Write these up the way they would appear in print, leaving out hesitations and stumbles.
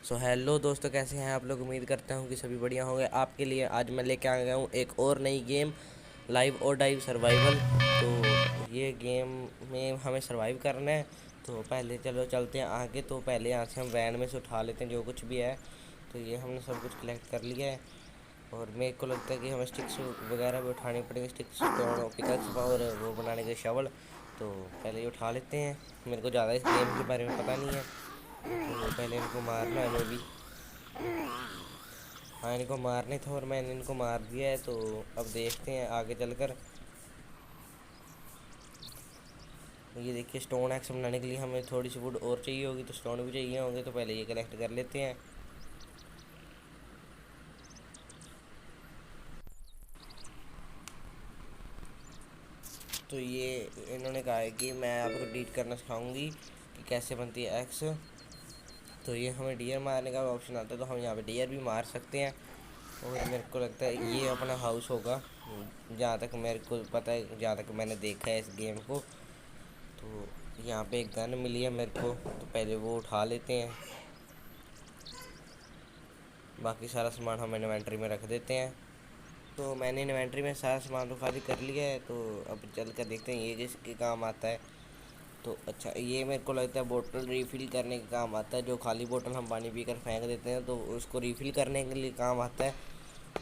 So hello दोस्तों, कैसे हैं आप लोग। उम्मीद करता हूं कि सभी बढ़िया होंगे। आपके लिए आज मैं लेके आ गया हूं एक और नई गेम, लाइव और डाइव सर्वाइवल। तो ये गेम में हमें सर्वाइव करना है। तो पहले चलो चलते हैं आगे। तो पहले यहाँ से हम वैन में से उठा लेते हैं जो कुछ भी है। तो ये हमने सब कुछ कलेक्ट कर लिया है। और मेरे को लगता है कि हमें स्टिक्स वगैरह भी उठानी पड़ेंगी, स्टिक्स, स्टोन, पिकैक्स और वो बनाने के शवल। तो पहले ये उठा लेते हैं। मेरे को ज़्यादा इस गेम के बारे में पता नहीं है, तो पहले इनको मारना है। मैं भी, हाँ, इनको मारने थे और मैंने इनको मार दिया है। तो अब देखते हैं आगे चलकर। ये देखिए, स्टोन एक्स बनाने के लिए हमें थोड़ी सी वुड और चाहिए होगी, तो स्टोन भी चाहिए होंगे। तो पहले ये कलेक्ट कर लेते हैं। तो ये इन्होंने कहा है कि मैं आपको डीट करना सिखाऊंगी कि कैसे बनती है एक्स। तो ये हमें डियर मारने का ऑप्शन आता है, तो हम यहाँ पे डियर भी मार सकते हैं। और मेरे को लगता है ये अपना हाउस होगा, जहाँ तक मेरे को पता है, जहाँ तक मैंने देखा है इस गेम को। तो यहाँ पे एक गन मिली है मेरे को, तो पहले वो उठा लेते हैं। बाकी सारा सामान हम इन्वेंट्री में रख देते हैं। तो मैंने इन्वेंट्री में सारा सामान तो खाली कर लिया है। तो अब चल कर देखते हैं ये किसके काम आता है। तो अच्छा, ये मेरे को लगता है बोतल रिफ़िल करने के काम आता है। जो खाली बोतल हम पानी पीकर फेंक देते हैं, तो उसको रिफ़िल करने के लिए काम आता है।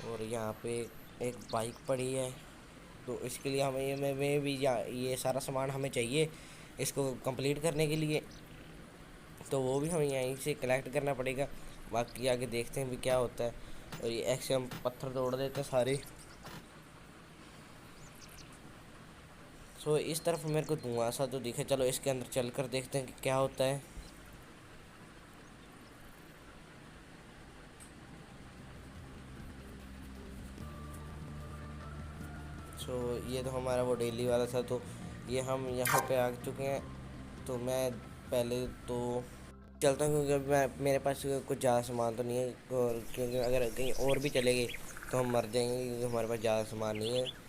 और यहाँ पे एक बाइक पड़ी है, तो इसके लिए हमें मैं भी ये सारा सामान हमें चाहिए इसको कंप्लीट करने के लिए। तो वो भी हमें यहीं से कलेक्ट करना पड़ेगा। बाकी आगे देखते हैं भी क्या होता है। और ये ऐसे हम पत्थर तोड़ देते हैं सारे। सो इस तरफ मेरे को धुआं सा तो दिखे, चलो इसके अंदर चलकर देखते हैं कि क्या होता है। सो ये तो हमारा वो डेली वाला था। तो ये हम यहाँ पे आ चुके हैं। तो मैं पहले तो चलता हूँ, क्योंकि मैं मेरे पास कुछ ज़्यादा सामान तो नहीं है। और क्योंकि अगर कहीं और भी चले गए तो हम मर जाएंगे, क्योंकि हमारे पास ज़्यादा सामान नहीं है।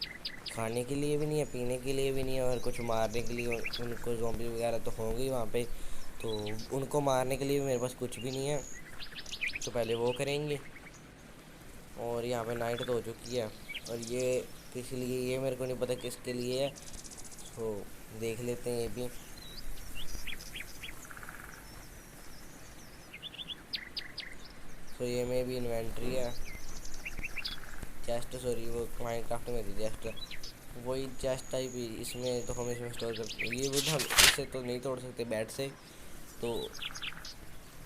खाने के लिए भी नहीं है, पीने के लिए भी नहीं है, और कुछ मारने के लिए उनको ज़ॉम्बी वगैरह तो होंगे वहाँ पे। तो उनको मारने के लिए भी मेरे पास कुछ भी नहीं है। तो पहले वो करेंगे। और यहाँ पे नाइट तो हो चुकी है। और ये किस लिए, ये मेरे को नहीं पता किसके लिए है। तो देख लेते हैं ये भी। तो ये में भी इन्वेंट्री है, चेस्ट, सॉरी वो माइनक्राफ्ट में थी चेस्ट, वही चेस्ट टाइप ही इसमें। तो हम इसमें स्टोर करते हैं। ये वुड हम इससे तो नहीं तोड़ सकते, बैट से। तो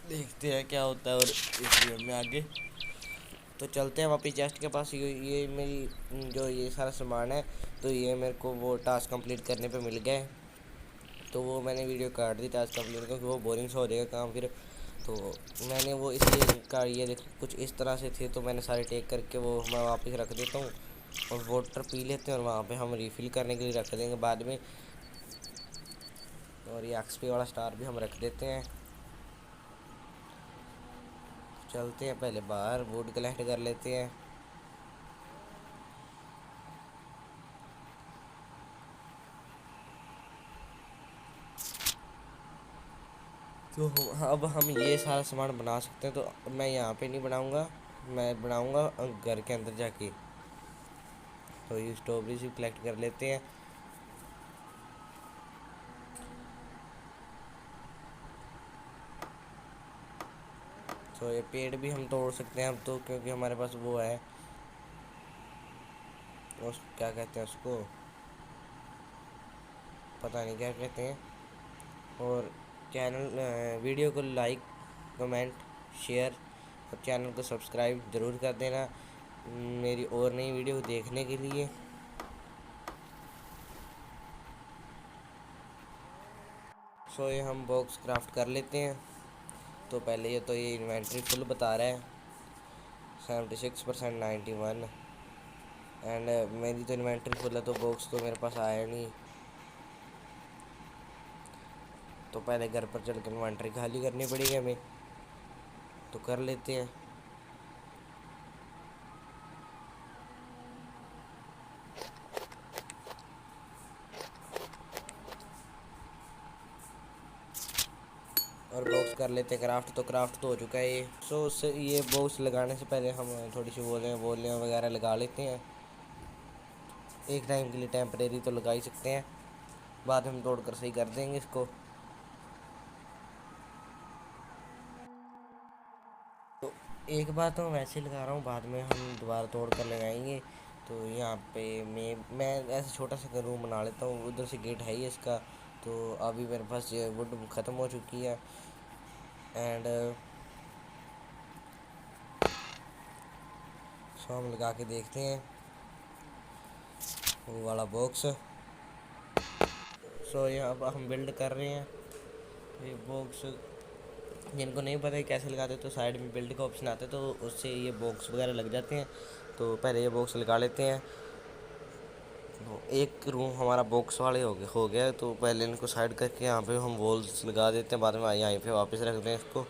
देखते हैं क्या होता है और इस गेम में आगे। तो चलते हैं वापस चेस्ट के पास। ये मेरी जो ये सारा सामान है, तो ये मेरे को वो टास्क कंप्लीट करने पे मिल गए। तो वो मैंने वीडियो काट दी टास्क कंप्लीट, क्योंकि वो बोरिंग सा हो जाएगा काम फिर। तो मैंने वो इसलिए का, ये देखो कुछ इस तरह से थे, तो मैंने सारे टेक करके वो मैं वापस रख देता हूँ। और वाटर पी लेते हैं, और वहाँ पे हम रिफ़िल करने के लिए रख देंगे बाद में। और ये एक्सपी वाला स्टार भी हम रख देते हैं। चलते हैं पहले बाहर, वुड कलेक्ट कर लेते हैं। तो अब हम ये सारा सामान बना सकते हैं। तो मैं यहाँ पे नहीं बनाऊँगा, मैं बनाऊँगा घर के अंदर जाके। तो ये स्ट्रॉबेरी भी कलेक्ट कर लेते हैं। तो ये पेड़ भी हम तोड़ सकते हैं अब तो, क्योंकि हमारे पास वो है, उस क्या कहते हैं उसको, पता नहीं क्या कहते हैं। और चैनल वीडियो को लाइक, कमेंट, शेयर और चैनल को सब्सक्राइब ज़रूर कर देना मेरी और नई वीडियो देखने के लिए। सो ये हम बॉक्स क्राफ्ट कर लेते हैं। तो पहले ये इन्वेंट्री फुल बता रहा है, 76%, 91। एंड मेरी तो इन्वेंट्री फुल है, तो बॉक्स तो मेरे पास आया नहीं। तो पहले घर पर चल कर इन्वेंट्री खाली करनी पड़ेगी हमें। तो कर लेते हैं। और बॉक्स कर लेते हैं क्राफ्ट। तो क्राफ्ट तो हो चुका है ये। सो उससे ये बॉक्स लगाने से पहले हम थोड़ी सी बोलियाँ वगैरह लगा लेते हैं। एक टाइम के लिए टेम्परेरी तो लगा ही सकते हैं, बाद में हम तोड़ कर सही कर देंगे इसको। तो एक बार तो मैं वैसे ही लगा रहा हूँ, बाद में हम दोबारा तोड़ कर लगाएंगे। तो यहाँ पे मैं ऐसे छोटा सा रूम बना लेता हूँ, उधर से गेट है ही इसका। तो अभी मेरे पास ये वुड ख़त्म हो चुकी है। एंड सो हम लगा के देखते हैं वो वाला बॉक्स। सो यहाँ पर हम बिल्ड कर रहे हैं। तो ये बॉक्स जिनको नहीं पता है कैसे लगाते तो साइड में बिल्ड का ऑप्शन आता है, तो उससे ये बॉक्स वगैरह लग जाते हैं। तो पहले ये बॉक्स लगा लेते हैं। तो एक रूम हमारा बॉक्स वाले हो गया। तो पहले इनको साइड करके यहाँ पे हम वॉल्स लगा देते हैं, बाद में यहीं पे वापस रख दें इसको।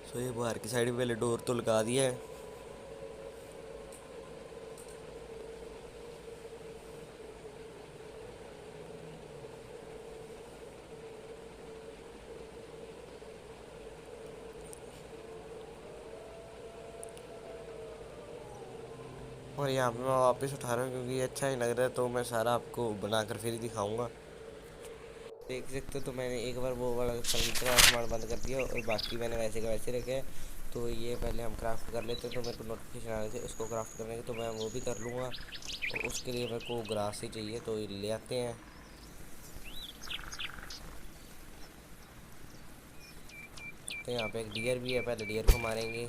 तो ये बाहर की साइड में पहले डोर तो लगा दिया है। और यहाँ पे मैं वापस उठा रहा हूँ क्योंकि ये अच्छा ही लग रहा है, तो मैं सारा आपको बनाकर फिर दिखाऊंगा। देख सकते हो तो मैंने एक बार वो वाला फर्नीचर वाला सामान बंद कर दिया और बाकी मैंने वैसे का वैसे रखे। तो ये पहले हम क्राफ्ट कर लेते हैं। तो मेरे को नोटिफिकेशन आ रहे थे इसको क्राफ्ट करने के, तो मैं वो भी कर लूँगा। तो उसके लिए मेरे को ग्रास ही चाहिए, तो ये ले आते हैं। तो यहाँ पे एक डियर भी है, पहले डियर को मारेंगे।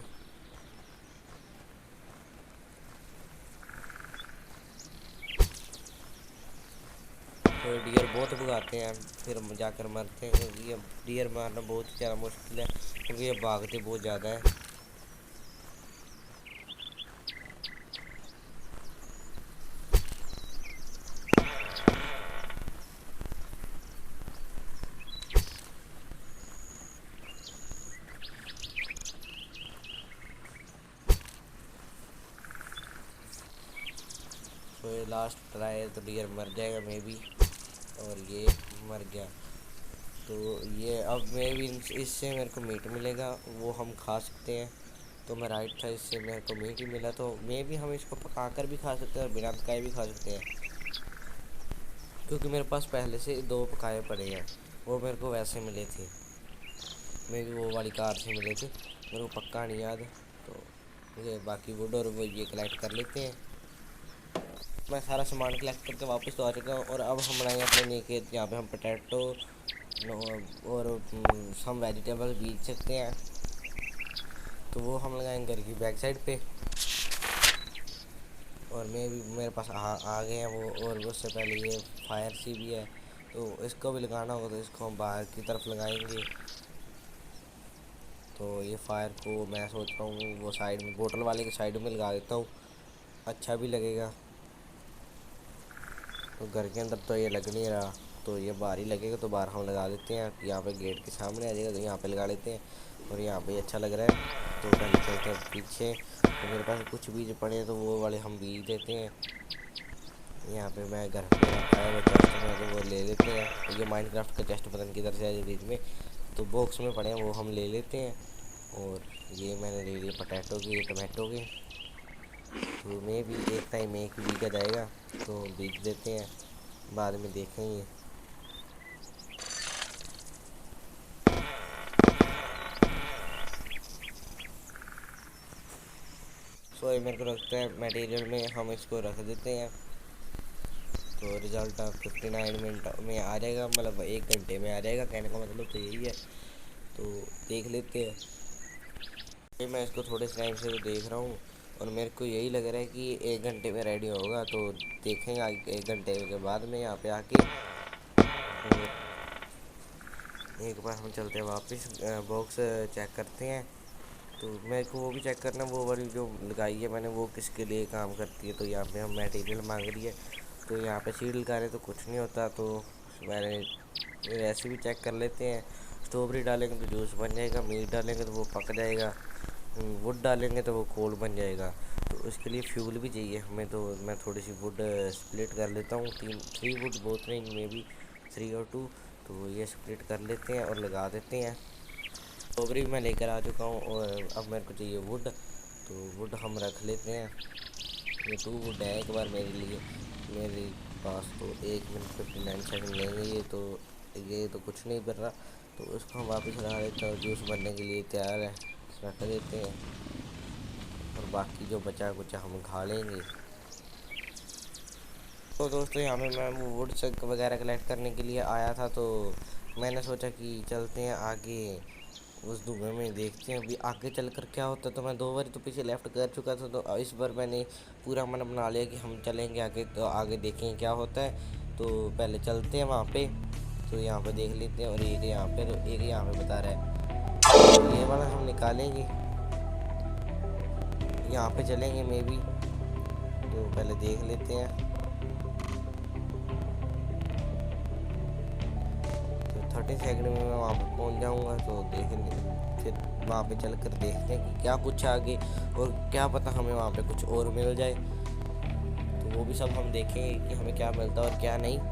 तो डियर बहुत भगाते हैं, फिर जाकर मरते हैं, क्योंकि ये डियर मारना बहुत ही ज़्यादा मुश्किल है, क्योंकि ये भागते बहुत ज़्यादा है। तो ये लास्ट ट्राई है, तो डियर मर जाएगा मे बी। और ये मर गया। तो ये अब मे भी इससे मेरे को मीट मिलेगा, वो हम खा सकते हैं। तो मैं राइट था, इससे मेरे को मीट ही मिला। तो मे भी हम इसको पकाकर भी खा सकते हैं और बिना पकाए भी खा सकते हैं, क्योंकि मेरे पास पहले से 2 पकाए पड़े हैं। वो मेरे को वैसे मिले थे, मे भी वो वाली कार से मिले थे, मेरे को पक्का नहीं याद। तो ये बाकी वुड और वो ये कलेक्ट कर लेते हैं। मैं सारा सामान कलेक्ट करके वापस तो आ चुका हूँ। और अब हम बनाएंगे अपने नए खेत, यहाँ पे हम पोटैटो और हम वेजिटेबल बीज सकते हैं। तो वो हम लगाएंगे घर की बैक साइड पे। और मैं भी मेरे पास आ गए हैं वो। और उससे पहले ये फायर सी भी है, तो इसको भी लगाना होगा, तो इसको हम बाहर की तरफ लगाएंगे। तो ये फायर को मैं सोच रहा हूँ वो साइड में बोतल वाले के साइड में लगा देता हूँ, अच्छा भी लगेगा। तो घर के अंदर तो ये लग नहीं रहा, तो ये बाहर ही लगेगा। तो बाहर हम लगा देते हैं, यहाँ पे गेट के सामने आ जाएगा, तो यहाँ पे लगा लेते हैं। और यहाँ पे अच्छा लग रहा है। तो पहले चलते हैं पीछे। तो मेरे पास कुछ बीज पड़े हैं, तो वो वाले हम बीज देते हैं। यहाँ पे मैं घर पे रखा है वो चेस्ट में, तो वो ले लेते हैं। ये माइनक्राफ्ट का चेस्ट पता नहीं किधर से है बीच में, तो बॉक्स में पड़े हैं, वो हम ले लेते हैं। और ये मैंने ले लिए पोटैटो के, टमाटो के। तो मैं भी एक टाइम एक बीजा जाएगा, तो बीज देते हैं, बाद में देखेंगे। सो ये मेरे को लगता है मटेरियल में हम इसको रख देते हैं। तो रिज़ल्ट 59 मिनट में आ जाएगा, मतलब 1 घंटे में आ जाएगा, कहने का मतलब तो यही है। तो देख लेते हैं। ये मैं इसको थोड़े टाइम से तो देख रहा हूँ, और मेरे को यही लग रहा है कि 1 घंटे में रेडी होगा। तो देखेंगे 1 घंटे के बाद में यहाँ पे आके। और एक बार हम चलते हैं वापस, बॉक्स चेक करते हैं। तो मेरे को वो भी चेक करना, वो वाली जो लगाई है मैंने वो किसके लिए काम करती है। तो यहाँ पे हम मटेरियल मांग रही है, तो यहाँ पे सीड लगा रहे तो कुछ नहीं होता। तो मैंने वैसे भी चेक कर लेते हैं। स्ट्रॉबेरी डालेंगे तो जूस बन जाएगा, मीट डालेंगे तो वो पक जाएगा, वुड डालेंगे तो वो कोल बन जाएगा। तो तो उसके लिए फ्यूल भी चाहिए हमें, तो मैं थोड़ी सी वुड स्प्लिट कर लेता हूँ। 3 वुड बहुत नहीं, मे बी 3 और 2। तो ये स्प्लिट कर लेते हैं और लगा देते हैं। स्ट्रॉबेरी मैं लेकर आ चुका हूँ और अब मेरे को चाहिए वुड, तो वुड हम रख लेते हैं। ये 2 वुड है एक बार मेरे लिए, मेरे पास। तो 1 मिनट 59 सेकंड लेंगे ये तो कुछ नहीं कर रहा, तो उसको हम वापस लगा देते हैं और जूस बनने के लिए तैयार है, रख देते हैं। और बाकी जो बचा कुछ हम खा लेंगे। तो दोस्तों यहाँ पे मैं वुड वगैरह कलेक्ट करने के लिए आया था, तो मैंने सोचा कि चलते हैं आगे उस धुएं में, देखते हैं अभी आगे चलकर क्या होता है। तो मैं 2 बार तो पीछे लेफ़्ट कर चुका था, तो इस बार मैंने पूरा मन बना लिया कि हम चलेंगे आगे, तो आगे देखेंगे क्या होता है। तो पहले चलते हैं वहाँ पे, तो यहाँ पे देख लेते हैं। और एक यहाँ पे, तो एक यहाँ पे बता रहा है, तो ये वाला हम निकालेंगे, यहाँ पे चलेंगे मे बी। तो पहले देख लेते हैं। तो 30 सेकंड में मैं वहाँ पे पहुँच जाऊँगा, तो देखेंगे फिर वहाँ पे चल कर देखते हैं कि क्या कुछ आगे, और क्या पता हमें वहाँ पे कुछ और मिल जाए। तो वो भी सब हम देखेंगे कि हमें क्या मिलता है और क्या नहीं। तो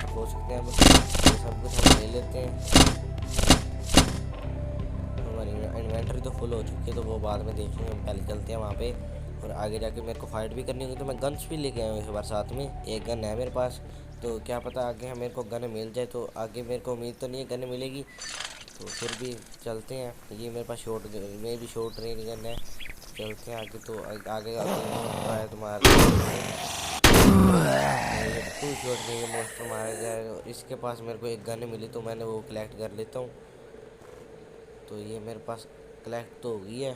हम हो सकते हैं, तो सब कुछ हम ले लेते हैं। हमारी इन्वेंटरी तो फुल हो चुकी है, तो वो बाद में देखेंगे। हम पहले चलते हैं वहाँ पे, और आगे जाके मेरे को फाइट भी करनी होगी, तो मैं गन्स भी लेके आया हूँ इस बार साथ में। एक गन है मेरे पास, तो क्या पता आगे मेरे को गन मिल जाए। तो आगे मेरे को उम्मीद तो नहीं है गन मिलेगी, तो फिर भी चलते हैं। ये मेरे पास शॉर्ट रेंज गन है। चलते हैं आगे, तो आगे आगे तुम्हारा फुल शॉट रेंज मोस्टर मारा जाए। इसके पास मेरे को एक गन मिली, तो मैंने वो कलेक्ट कर लेता हूँ। तो ये मेरे पास कलेक्ट तो हो गई है।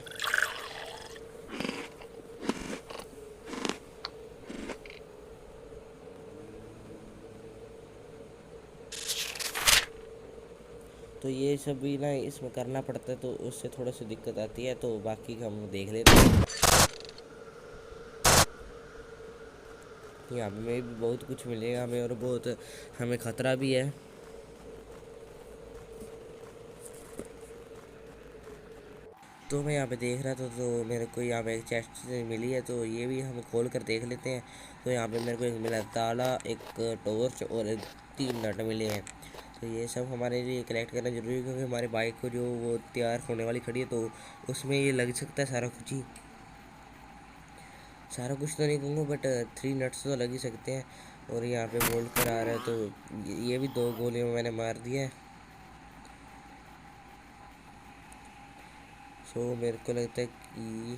तो ये सब भी ना इसमें करना पड़ता है, तो उससे थोड़ा सी दिक्कत आती है। तो बाकी हम देख लेते हैं। यहाँ पे भी बहुत कुछ मिलेगा हमें, और बहुत हमें खतरा भी है। तो मैं यहाँ पे देख रहा था, तो मेरे को यहाँ पे एक चेस्ट मिली है, तो ये भी हम खोल कर देख लेते हैं। तो यहाँ पे मेरे को एक मिला ताला, एक टॉर्च और 3 नट मिले हैं। तो ये सब हमारे लिए कलेक्ट करना जरूरी है, क्योंकि हमारी बाइक को जो वो तैयार होने वाली खड़ी है, तो उसमें ये लग सकता है सारा कुछ ही। सारा कुछ तो नहीं कहूँगा, बट 3 नट्स तो लग ही सकते हैं। और यहाँ पे बोल्ट पर आ रहा है, तो ये भी 2 गोलियों में मैंने मार दिया है। सो मेरे को लगता है कि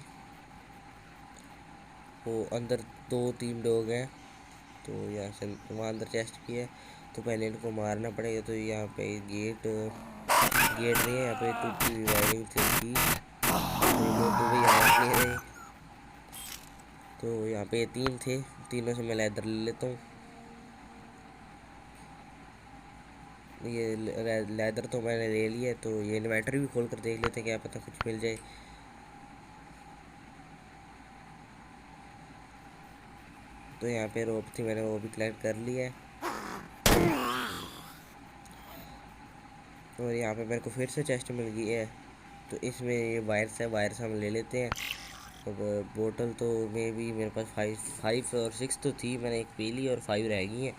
वो अंदर 2-3 लोग हैं, तो यहाँ से वहाँ अंदर चेस्ट भी है, तो पहले इनको मारना पड़ेगा। तो यहाँ पे गेट नहीं है, यहाँ पे टूटी हुई वायरिंग थी, तो लोग तो भाई आ नहीं रहे। तो यहाँ पे 3 थे, तीनों से मैं लेदर ले लेता हूँ। ये लेदर तो मैंने ले लिया, तो ये इन्वर्टर भी खोल कर देख लेते हैं, क्या पता कुछ मिल जाए। तो यहाँ पे रोप थी, मैंने वो भी कलेक्ट कर लिया है। और यहाँ पे मेरे को फिर से चेस्ट मिल गई है, तो इसमें ये वायर्स हम ले लेते हैं। अब बोतल तो मे भी मेरे पास 5 और 6 तो थी, मैंने एक पी ली और 5 रह गई हैं।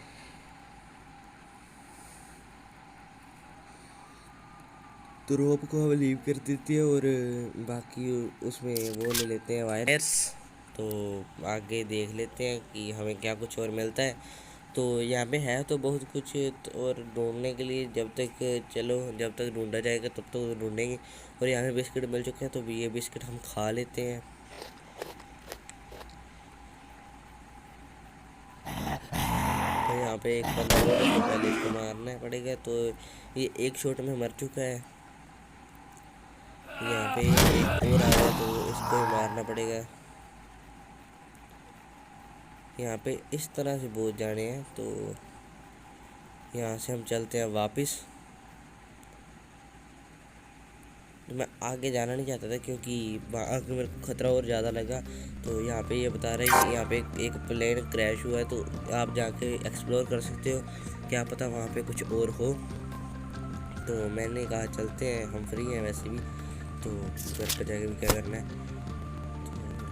तो रोप को हम लीव कर देते हैं, और बाकी उसमें वो ले लेते हैं वायर्स। तो आगे देख लेते हैं कि हमें क्या कुछ और मिलता है। तो यहाँ पे है तो बहुत कुछ, तो और ढूंढने के लिए जब तक ढूंढा जाएगा तब तक तो ढूंढेंगे। और यहाँ पे बिस्किट मिल चुके हैं, तो ये बिस्किट हम खा लेते हैं। तो यहाँ पे एक बंदा तो पहले इसको मारना पड़ेगा, तो ये एक शॉट में मर चुका है। यहाँ पे एक और आ रहा है, तो इसको मारना पड़ेगा। यहाँ पे इस तरह से बहुत जाने हैं, तो यहाँ से हम चलते हैं वापस। तो मैं आगे जाना नहीं चाहता था, क्योंकि आगे मेरे को खतरा और ज़्यादा लगा। तो यहाँ पे ये बता रहे हैं कि यहाँ पे एक प्लेन क्रैश हुआ है, तो आप जाके एक्सप्लोर कर सकते हो, क्या पता वहाँ पे कुछ और हो। तो मैंने कहा चलते हैं, हम फ्री हैं वैसे भी, तो घर पर जाके भी क्या करना है।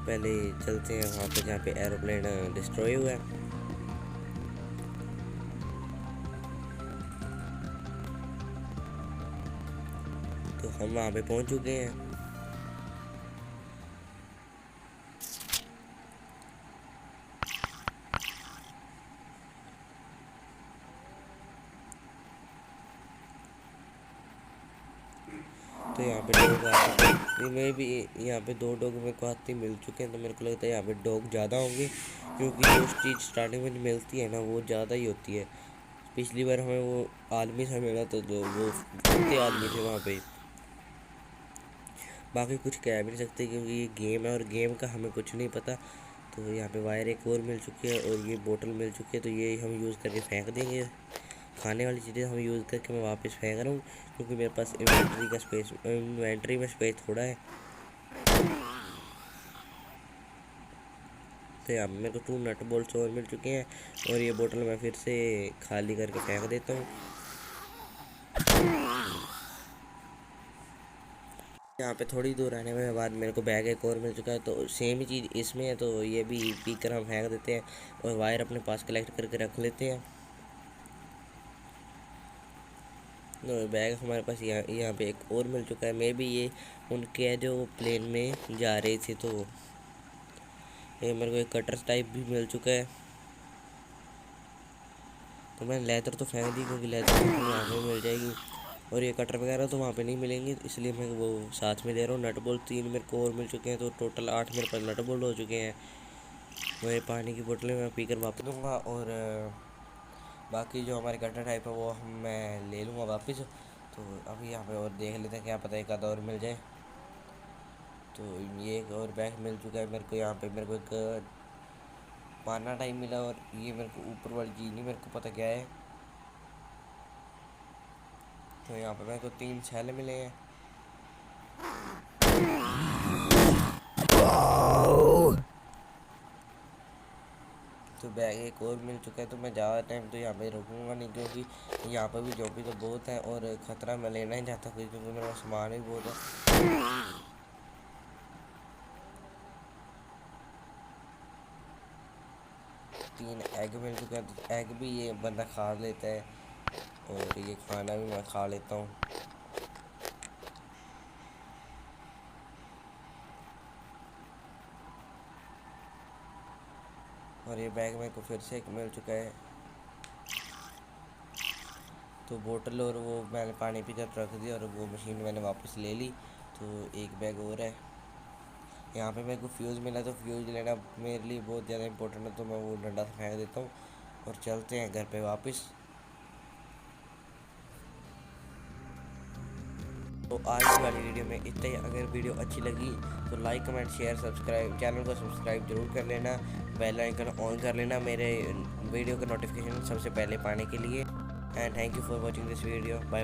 पहले चलते हैं वहाँ पे जहाँ पे एरोप्लेन डिस्ट्रॉय हुआ है। तो हम वहाँ पे पहुँच चुके हैं। तो यहाँ पे डॉग आ चुके हैं। मैं भी यहाँ पे 2 डॉग मेरे को हाथी मिल चुके हैं। तो मेरे को लगता है यहाँ पे डॉग ज़्यादा होंगे, क्योंकि जो चीज़ स्टार्टिंग में मिलती है ना वो ज़्यादा ही होती है। पिछली बार हमें वो आदमी सा मिला तो वो कितने आदमी थे वहाँ पे। बाकी कुछ कह भी नहीं सकते क्योंकि ये गेम है और गेम का हमें कुछ नहीं पता। तो यहाँ पे वायर एक और मिल चुकी है और ये बोतल मिल चुकी है। तो ये हम यूज़ करके फेंक देंगे। खाने वाली चीज़ें हम यूज़ करके मैं वापस फेंक रहा हूँ, क्योंकि मेरे पास इन्वेंट्री में स्पेस थोड़ा है। तो यहाँ पे मेरे को 2 नट बोल्ट्स और मिल चुके हैं और ये बोतल मैं फिर से खाली करके फेंक देता हूँ। यहाँ पे थोड़ी दूर आने में बाद मेरे को बैग एक और मिल चुका है। तो सेम ही चीज़ इसमें है, तो ये भी पी कर हम फेंक देते हैं और वायर अपने पास कलेक्ट करके रख लेते हैं। तो बैग हमारे पास यहाँ पे एक और मिल चुका है। मे भी ये उनके जो प्लेन में जा रहे थे। तो ये मेरे को एक कटर टाइप भी मिल चुका है। तो मैंने लेदर तो फेंक दी, क्योंकि लेदर तो वहाँ पे मिल जाएगी और ये कटर वगैरह तो वहाँ पे नहीं मिलेंगे, इसलिए मैं वो साथ में दे रहा हूँ। नट बोल्ट 3 मेरे को और मिल चुके हैं, तो टोटल 8 मेरे पास नट बोल्ट हो चुके हैं। मेरे पानी की बोतलें मैं पीकर वापस दूँगा और बाकी जो हमारे कटर टाइप है वो मैं ले लूँगा वापस। तो अभी यहाँ पे और देख लेते हैं, क्या पता एक आधा और मिल जाए। तो ये एक और बैग मिल चुका है मेरे को। यहाँ पे मेरे को एक पाना टाइम मिला और ये मेरे को ऊपर वाली चीज़ नहीं मेरे को पता क्या है। तो यहाँ पे मेरे को 3 छेले मिले हैं। तो बैग एक और मिल चुका है। तो मैं ज़्यादा टाइम तो यहाँ पे रुकूंगा नहीं, क्योंकि यहाँ पे भी जॉम्बी तो बहुत है और ख़तरा मैं लेना ही चाहता कोई, क्योंकि मेरा सामान भी बहुत है। 3 एग मिल चुका है। तो एग भी ये बंदा खा लेता है और ये खाना भी मैं खा लेता हूँ। और ये बैग मेरे को फिर से एक मिल चुका है। तो बोतल और वो मैंने पानी पी कर रख दिया और वो मशीन मैंने वापस ले ली। तो एक बैग और है। यहाँ पे मेरे को फ्यूज़ मिला, तो फ्यूज़ लेना मेरे लिए बहुत ज़्यादा इंपॉर्टेंट है। तो मैं वो डंडा से फेंक देता हूँ और चलते हैं घर पे वापस। तो आज की वाली वीडियो में इतना ही। अगर वीडियो अच्छी लगी तो like comment share subscribe, channel को सब्सक्राइब जरूर कर लेना, बेल आइकन ऑन कर लेना मेरे वीडियो का नोटिफिकेशन सबसे पहले पाने के लिए। And thank you for watching this video. Bye.